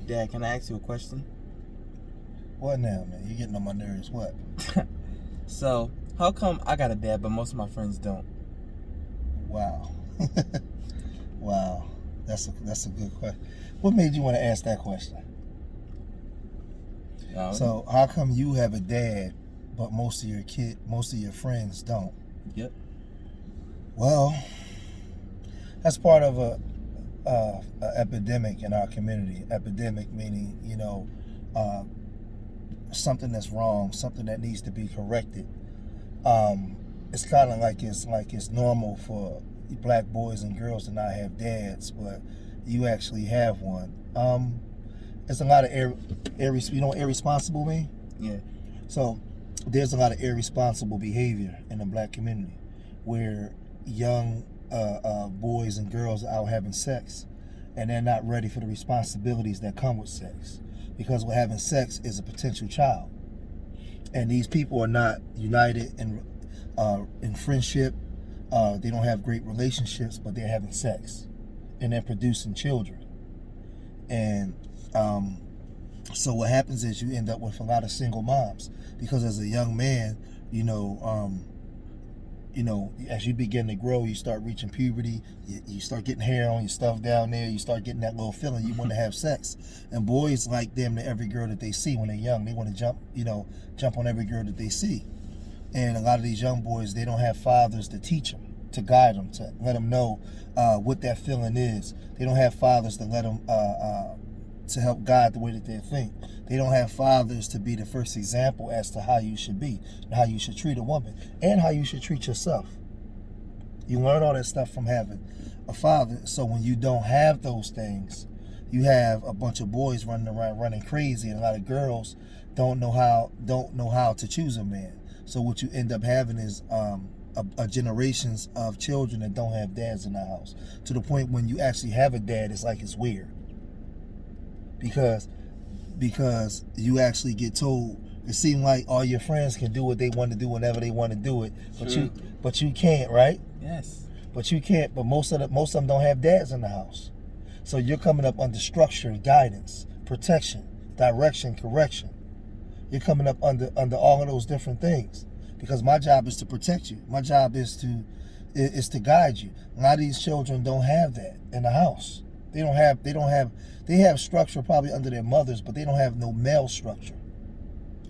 Dad, can I ask you a question? What now, man? You getting on my nerves. What? So, how come I got a dad, but most of my friends don't? Wow. Wow. That's a good question. What made you want to ask that question? So, how come you have a dad, but most of your friends don't? Yep. Well, that's part of a epidemic in our community. Epidemic meaning, something that's wrong, something that needs to be corrected. It's kind of like it's normal for black boys and girls to not have dads, but you actually have one. It's a lot of you know what irresponsible mean? Yeah. So there's a lot of irresponsible behavior in the black community, where young boys and girls are out having sex, and they're not ready for the responsibilities that come with sex, because what having sex is a potential child, and these people are not united in friendship. They don't have great relationships, but they're having sex, and they're producing children. And so what happens is you end up with a lot of single moms, because as a young man, as you begin to grow, you start reaching puberty, you start getting hair on your stuff down there, you start getting that little feeling you want to have sex. And boys like damn near every girl that they see when they're young. They want to jump on every girl that they see. And a lot of these young boys, they don't have fathers to teach them, to guide them, to let them know what that feeling is. They don't have fathers to let them to help guide the way that they think. They don't have fathers to be the first example as to how you should be, how you should treat a woman, and how you should treat yourself. You learn all that stuff from having a father. So when you don't have those things, you have a bunch of boys running around running crazy, and a lot of girls don't know how to choose a man. So what you end up having is a generations of children that don't have dads in the house, to the point when you actually have a dad, it's like it's weird. Because you actually get told, it seems like all your friends can do what they want to do whenever they want to do it, but you can't, right? Yes. But you can't. But most of them don't have dads in the house, so you're coming up under structure, guidance, protection, direction, correction. You're coming up under all of those different things, because my job is to protect you. My job is to guide you. A lot of these children don't have that in the house. They have structure probably under their mothers, but they don't have no male structure.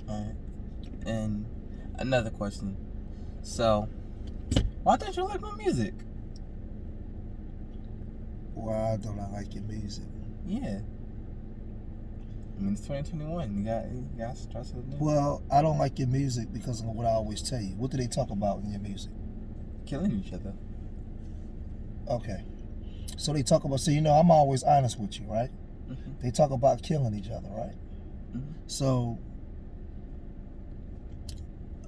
All right. And another question. So, why don't you like my music? Why don't I like your music? Yeah. I mean, it's 2021. You got to try something new. Well, I don't like your music because of what I always tell you. What do they talk about in your music? Killing each other. Okay. So they talk about, I'm always honest with you, right? Mm-hmm. They talk about killing each other, right? Mm-hmm. So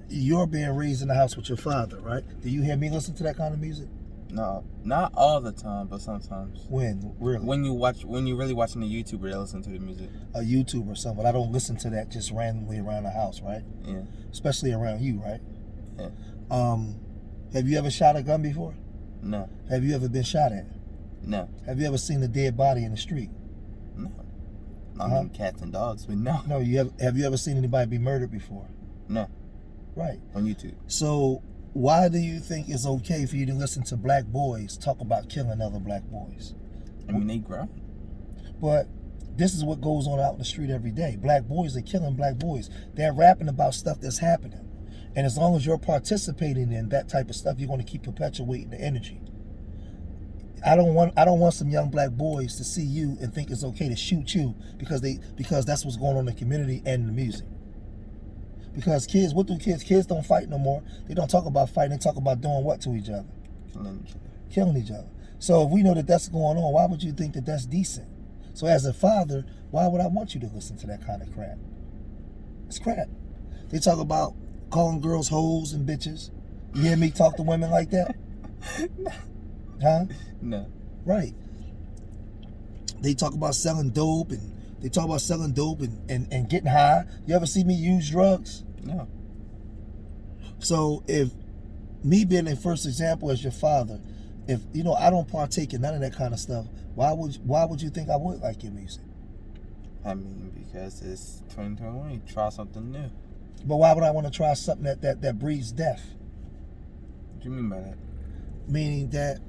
you're being raised in the house with your father, right? Do you hear me listen to that kind of music? No, not all the time, but sometimes. When? Really? When you're really watching a YouTuber that listen to the music. A YouTuber or something. I don't listen to that just randomly around the house, right? Yeah. Especially around you, right? Yeah. Have you ever shot a gun before? No. Have you ever been shot at? No. Have you ever seen a dead body in the street? No. I mean, cats and dogs, but no. No, have you ever seen anybody be murdered before? No. Right. On YouTube. So why do you think it's okay for you to listen to black boys talk about killing other black boys? I mean, they grow. But this is what goes on out in the street every day. Black boys are killing black boys. They're rapping about stuff that's happening. And as long as you're participating in that type of stuff, you're going to keep perpetuating the energy. I don't want some young black boys to see you and think it's okay to shoot you because that's what's going on in the community and in the music. Because kids, what do kids? Kids don't fight no more. They don't talk about fighting. They talk about doing what to each other? Killing each other. So if we know that that's going on, why would you think that that's decent? So as a father, why would I want you to listen to that kind of crap? It's crap. They talk about calling girls hoes and bitches. You hear me talk to women like that? Huh? No. Right. They talk about selling dope and getting high. You ever see me use drugs? No. So if me being a first example as your father, if I don't partake in none of that kind of stuff, why would you think I would like your music? I mean, because it's 2021, you try something new. But why would I want to try something that breeds death? What do you mean by that? Meaning that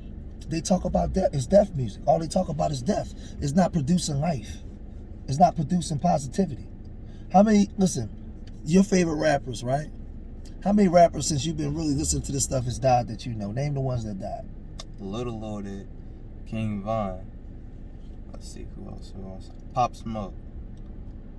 they talk about death. It's death music. All they talk about is death. It's not producing life. It's not producing positivity. How many, listen, your favorite rappers, right? How many rappers, since you've been really listening to this stuff, has died that you know? Name the ones that died. Little Loaded, King Von. Let's see, who else? Pop Smoke.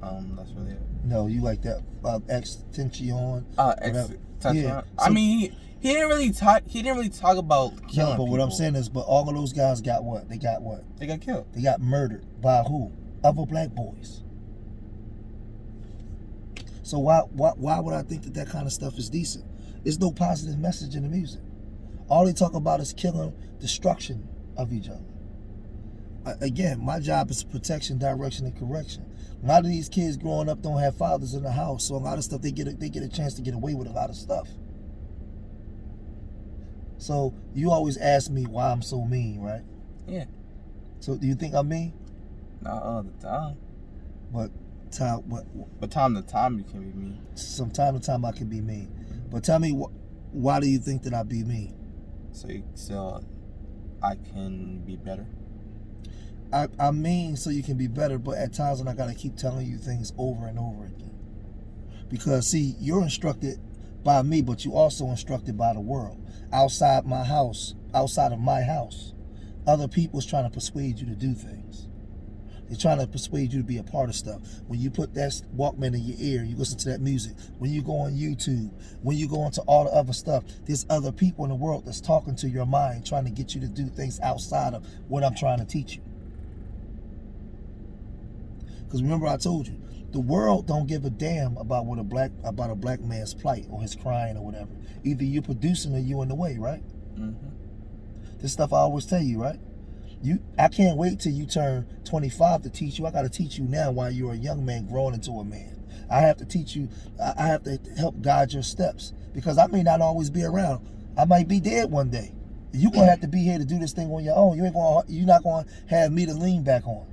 That's really it. No, you like that Extension. Extension. Yeah. I mean, he didn't really talk. He didn't really talk about killing No, but what I'm people. saying is, but all of those guys got what? They got what? They got killed. They got murdered by who? Other black boys. So why would I think that kind of stuff is decent? There's no positive message in the music. All they talk about is killing, destruction of each other. Again, my job is protection, direction, and correction. A lot of these kids growing up don't have fathers in the house, so a lot of stuff they get a chance to get away with a lot of stuff. So you always ask me why I'm so mean, right? Yeah. So do you think I'm mean? Not all the time. But time to time you can be mean. From time to time I can be mean. But tell me, why do you think that I be mean? So I can be better. I mean so you can be better, but at times when I gotta keep telling you things over and over again. Because see, you're instructed by me, but you also instructed by the world. Outside my house, outside of my house, other people's trying to persuade you to do things. They're trying to persuade you to be a part of stuff. When you put that Walkman in your ear, you listen to that music. When you go on YouTube, when you go into all the other stuff, there's other people in the world that's talking to your mind, trying to get you to do things outside of what I'm trying to teach you. Because remember I told you, the world don't give a damn about a black man's plight or his crying or whatever. Either you producing or you in the way, right? Mm-hmm. This stuff I always tell you, right? I can't wait till you turn 25 to teach you. I got to teach you now while you're a young man growing into a man. I have to teach you. I have to help guide your steps because I may not always be around. I might be dead one day. You're gonna have to be here to do this thing on your own. You're not gonna have me to lean back on.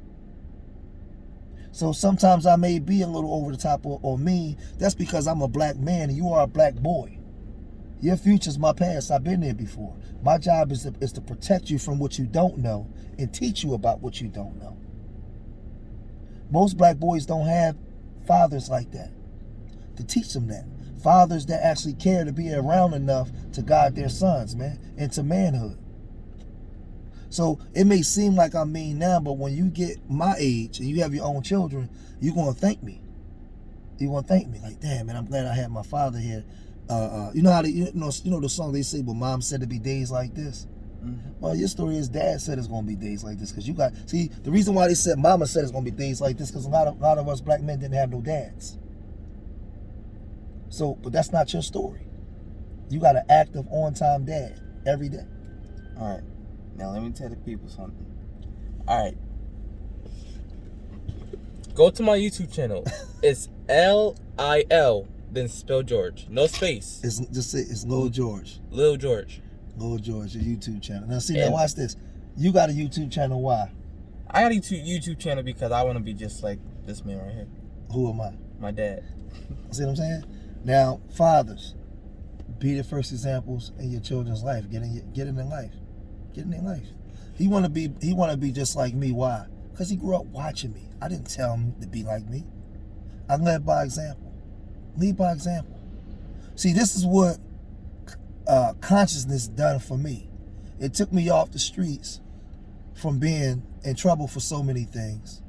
So sometimes I may be a little over the top or mean. That's because I'm a black man and you are a black boy. Your future's my past. I've been there before. My job is to protect you from what you don't know and teach you about what you don't know. Most black boys don't have fathers like that to teach them that. Fathers that actually care to be around enough to guide their sons, man, into manhood. So it may seem like I'm mean now, but when you get my age and you have your own children, you're going to thank me. You're going to thank me. Like, damn, man, I'm glad I had my father here. You know how you know the song they say, but mom said it'd be days like this. Mm-hmm. Well, your story is dad said it's gonna be days like this because you got the reason why they said mama said it's gonna be days like this because a lot of us black men didn't have no dads. So, but that's not your story. You got an active on-time dad every day. All right, now let me tell the people something. All right, go to my YouTube channel. It's LIL. Then spell George. No space. It's just say it's Lil George. Lil George. Lil George, your YouTube channel. Now see, now watch this. You got a YouTube channel. Why? I got a YouTube channel because I want to be just like this man right here. Who am I? My dad. See what I'm saying? Now, fathers, be the first examples in your children's life. Get in their life. Get in their life. He wanna be just like me. Why? Because he grew up watching me. I didn't tell him to be like me. I led by example. Lead by example. See, this is what consciousness done for me. It took me off the streets from being in trouble for so many things,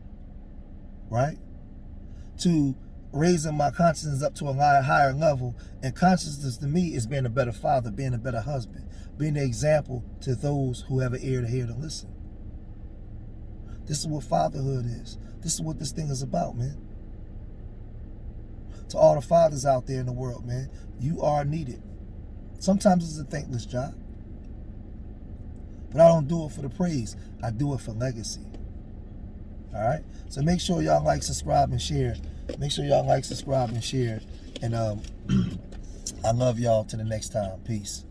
right? To raising my consciousness up to a higher level. And consciousness to me is being a better father, being a better husband, being an example to those who have an ear to hear to listen. This is what fatherhood is. This is what this thing is about, man. To all the fathers out there in the world, man, you are needed. Sometimes it's a thankless job. But I don't do it for the praise. I do it for legacy. All right? So make sure y'all like, subscribe, and share. Make sure y'all like, subscribe, and share. And I love y'all till the next time. Peace.